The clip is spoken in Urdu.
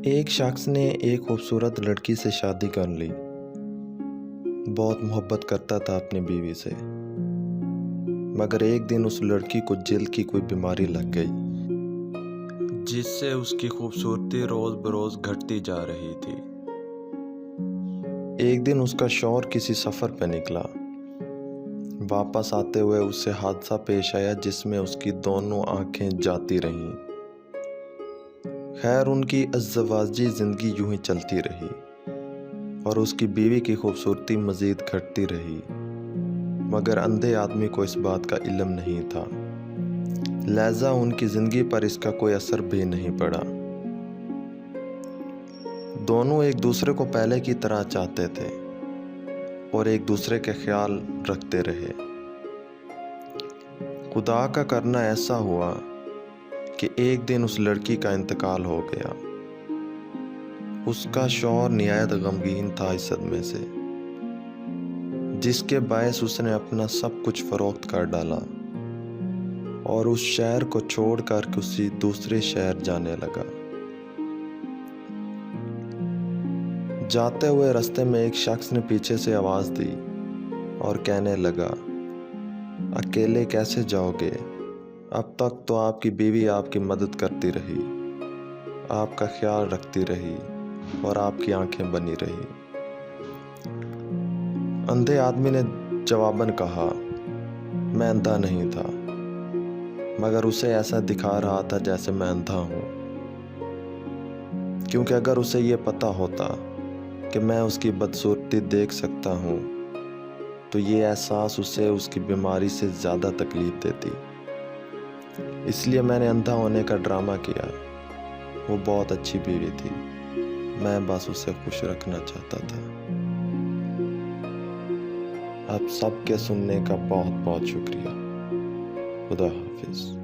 ایک شخص نے ایک خوبصورت لڑکی سے شادی کر لی۔ بہت محبت کرتا تھا اپنی بیوی سے، مگر ایک دن اس لڑکی کو جلد کی کوئی بیماری لگ گئی، جس سے اس کی خوبصورتی روز بروز گھٹتی جا رہی تھی۔ ایک دن اس کا شوہر کسی سفر پہ نکلا۔ واپس آتے ہوئے اس سے حادثہ پیش آیا جس میں اس کی دونوں آنکھیں جاتی رہیں۔ خیر، ان کی ازدواجی زندگی یوں ہی چلتی رہی اور اس کی بیوی کی خوبصورتی مزید گھٹتی رہی، مگر اندھے آدمی کو اس بات کا علم نہیں تھا، لہذا ان کی زندگی پر اس کا کوئی اثر بھی نہیں پڑا۔ دونوں ایک دوسرے کو پہلے کی طرح چاہتے تھے اور ایک دوسرے کے خیال رکھتے رہے۔ خدا کا کرنا ایسا ہوا کہ ایک دن اس لڑکی کا انتقال ہو گیا۔ اس کا شوہر نہایت غمگین تھا اس صدمے سے، جس کے باعث اس نے اپنا سب کچھ فروخت کر ڈالا اور اس شہر کو چھوڑ کر کسی دوسرے شہر جانے لگا۔ جاتے ہوئے رستے میں ایک شخص نے پیچھے سے آواز دی اور کہنے لگا، اکیلے کیسے جاؤ گے؟ اب تک تو آپ کی بیوی آپ کی مدد کرتی رہی، آپ کا خیال رکھتی رہی اور آپ کی آنکھیں بنی رہی۔ اندھے آدمی نے جواباً کہا، میں اندھا نہیں تھا، مگر اسے ایسا دکھا رہا تھا جیسے میں اندھا ہوں، کیونکہ اگر اسے یہ پتہ ہوتا کہ میں اس کی بدصورتی دیکھ سکتا ہوں تو یہ احساس اسے اس کی بیماری سے زیادہ تکلیف دیتی۔ اس لیے میں نے اندھا ہونے کا ڈرامہ کیا۔ وہ بہت اچھی بیوی تھی، میں بس اسے خوش رکھنا چاہتا تھا۔ آپ سب کے سننے کا بہت بہت شکریہ۔ خدا حافظ۔